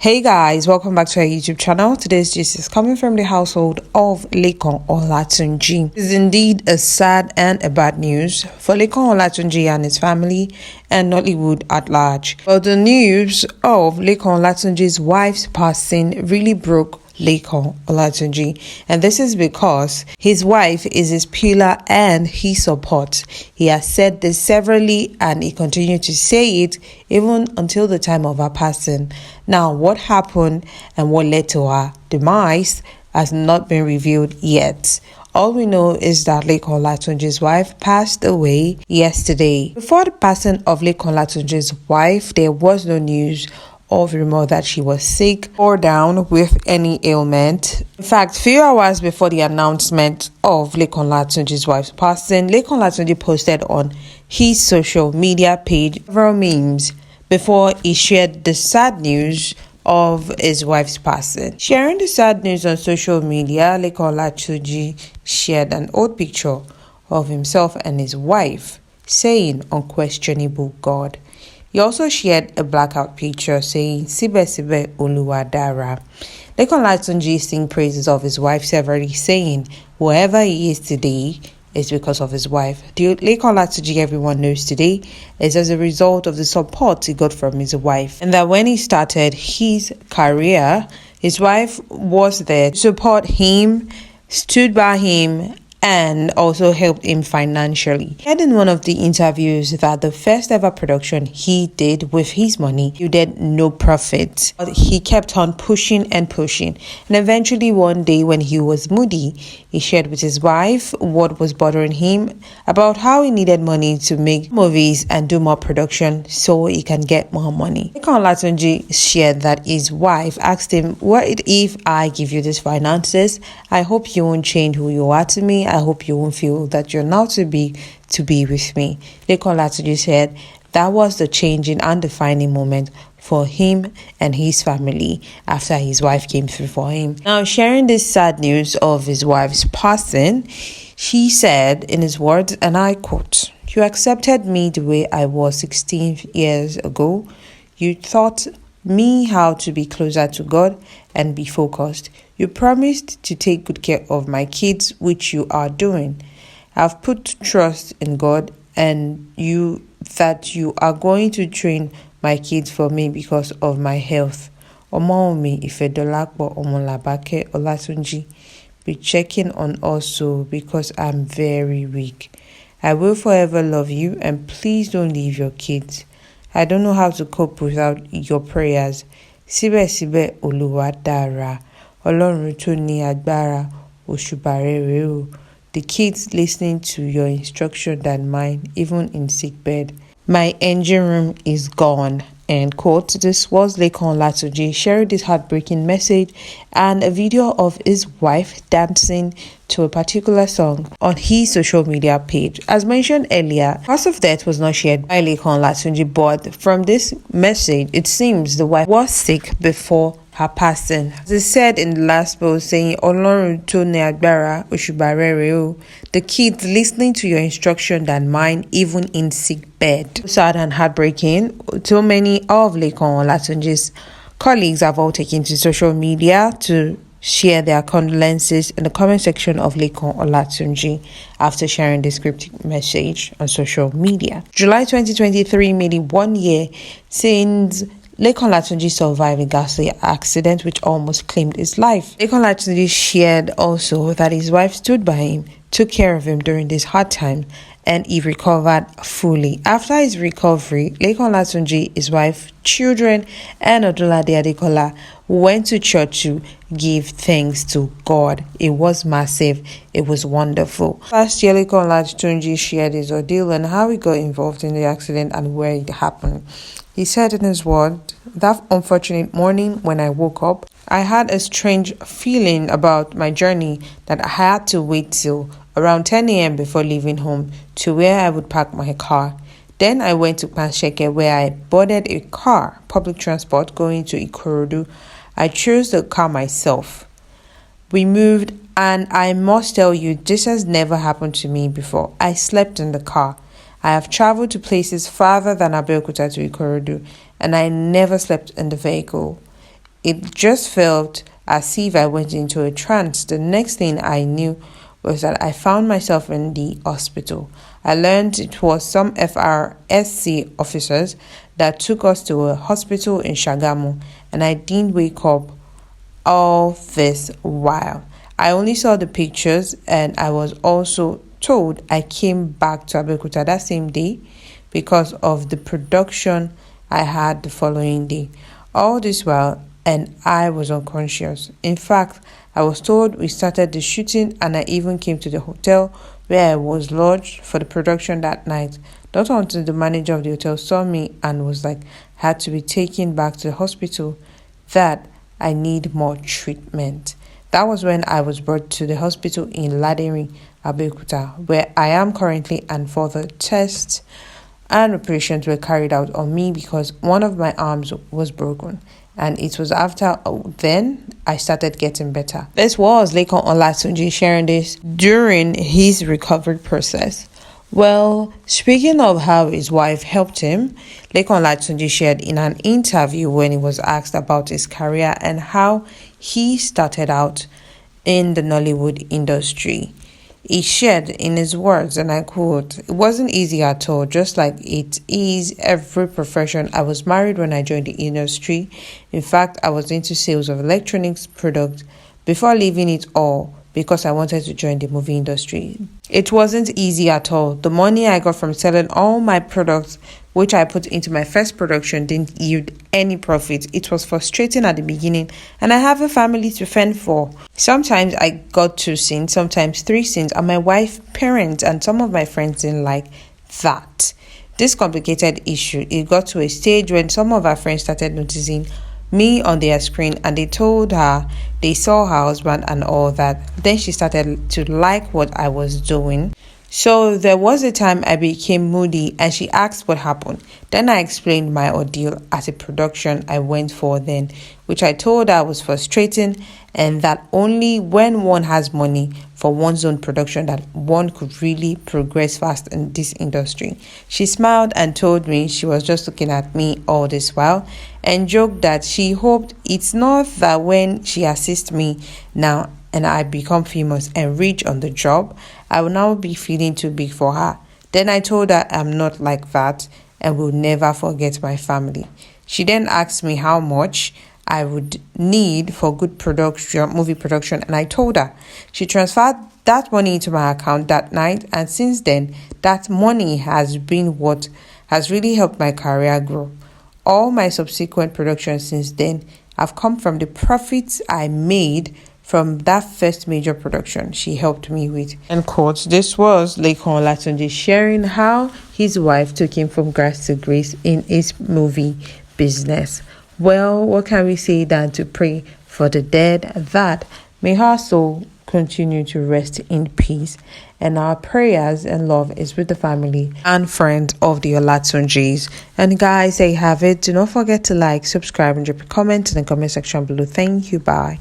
Hey guys, welcome back to our YouTube channel. Today's gist is coming from the household of Lekan Olatunji. It is indeed a sad and a bad news for Lekan Olatunji and his family and Nollywood at large. But the news of Lekan Olatunji's wife's passing really broke Lekan Olatunji, and this is because his wife is his pillar and he supports. He has said this severally and he continued to say it even until the time of her passing. Now, what happened and what led to her demise has not been revealed yet. All we know is that Lekan Olatunji's wife passed away yesterday. Before the passing of Lekan Olatunji's wife, there was no news of rumor that she was sick or down with any ailment. In fact, few hours before the announcement of Lekan Olatunji's wife's passing, Lekan Olatunji posted on his social media page several memes before he shared the sad news of his wife's passing. Sharing the sad news on social media, Lekan Olatunji shared an old picture of himself and his wife, saying, "Unquestionable God." He also shared a blackout picture saying, "Sibe Sibe Oluwa Dara." Lekan Olatunji sing praises of his wife severally, saying, wherever he is today is because of his wife. The Lekan Olatunji everyone knows today is as a result of the support he got from his wife. And that when he started his career, his wife was there to support him, stood by him, and also helped him financially. He said in one of the interviews that the first ever production he did with his money yielded no profit, but he kept on pushing and pushing. And eventually one day when he was moody, he shared with his wife what was bothering him about how he needed money to make movies and do more production so he can get more money. Lekan Olatunji shared that his wife asked him, "What if I give you these finances? I hope you won't change who you are to me. I hope you won't feel that you're now to be with me." Lekan Olatunji said that was the changing and defining moment for him and his family after his wife came through for him. Now, sharing this sad news of his wife's passing, she said in his words, and I quote, "You accepted me the way I was 16 years ago. You taught me how to be closer to God and be focused. You promised to take good care of my kids, which you are doing. I've put trust in God and you that you are going to train my kids for me because of my health. Omomi Ifedolapo Olatunji, be checking on us because I'm very weak. I will forever love you and please don't leave your kids. I don't know how to cope without your prayers. Sibe Sibe Oluwa Dara. Ọlọ́run tó ní agbára, òṣùbà rere o. The kids listening to your instruction than mine, even in sick bed. My engine room is gone." End quote. This was Lekan Olatunji sharing this heartbreaking message and a video of his wife dancing to a particular song on his social media page. As mentioned earlier, cause of death was not shared by Lekan Olatunji, but from this message, it seems the wife was sick before her passing. As it said in the last post, saying, "Ọlọ́run tó ní agbára, òṣùbà rere o." The kids listening to your instruction than mine, even in sick bed. Sad and heartbreaking. So many of Lekan Olatunji's colleagues have all taken to social media to share their condolences in the comment section of Lekan Olatunji after sharing this cryptic message on social media. July 2023 made it 1 year since Lekan Olatunji survived a ghastly accident which almost claimed his life. Lekan Olatunji shared also that his wife stood by him, took care of him during this hard time, and he recovered fully. After his recovery, Lekan Olatunji, his wife, children, and Odunlade Adekola went to church to give thanks to God. It was massive. It was wonderful. Last year, Lekan Olatunji shared his ordeal and how he got involved in the accident and where it happened. He said in his word, "That unfortunate morning when I woke up, I had a strange feeling about my journey that I had to wait till around 10 a.m. before leaving home to where I would park my car. Then I went to Pansheke where I boarded a car, public transport going to Ikorodu. I chose the car myself. We moved and I must tell you, this has never happened to me before. I slept in the car. I have traveled to places farther than Abeokuta to Ikorodu, and I never slept in the vehicle. It just felt as if I went into a trance. The next thing I knew was that I found myself in the hospital. I learned it was some FRSC officers that took us to a hospital in Shagamu, and I didn't wake up all this while. I only saw the pictures, and I was also told I came back to Abeokuta that same day because of the production I had the following day. All this while, and I was unconscious. In fact, I was told we started the shooting, and I even came to the hotel where I was lodged for the production that night. Not until the manager of the hotel saw me and was like, I had to be taken back to the hospital, that I need more treatment. That was when I was brought to the hospital in Ladering, Abeokuta, where I am currently, and further tests and operations were carried out on me because one of my arms was broken. And it was after then I started getting better. This was Lekan Olatunji sharing this during his recovery process. Well, speaking of how his wife helped him, Lekan Olatunji shared in an interview when he was asked about his career and how he started out in the Nollywood industry. He shared in his words, and I quote, "It wasn't easy at all, just like it is every profession. I was married when I joined the industry. In fact, I was into sales of electronics products before leaving it all because I wanted to join the movie industry. It wasn't easy at all. The money I got from selling all my products, which I put into my first production, didn't yield any profit. It was frustrating at the beginning, and I have a family to fend for. Sometimes I got 2 scenes, sometimes 3 scenes, and my wife, parents, and some of my friends didn't like that. This complicated issue, it got to a stage when some of our friends started noticing me on their screen, and they told her they saw her husband and all that. Then she started to like what I was doing. So there was a time I became moody, and she asked what happened. Then I explained my ordeal at a production I went for then, which I told her was frustrating, and that only when one has money for one's own production that one could really progress fast in this industry. She smiled and told me she was just looking at me all this while, and joked that she hoped it's not that when she assists me now and I become famous and rich on the job, I will now be feeling too big for her. Then I told her I'm not like that and will never forget my family. She then asked me how much I would need for good production, movie production, and I told her. She transferred that money into my account that night, and since then, that money has been what has really helped my career grow. All my subsequent productions since then have come from the profits I made from that first major production she helped me with." End quote. This was Lekan Olatunji sharing how his wife took him from grace to grace in his movie business. Well, what can we say than to pray for the dead, that may her soul continue to rest in peace, and our prayers and love is with the family and friends of the Olatunjis. And guys, there you have it. Do not forget to like, subscribe, and drop a comment in the comment section below. Thank you. Bye.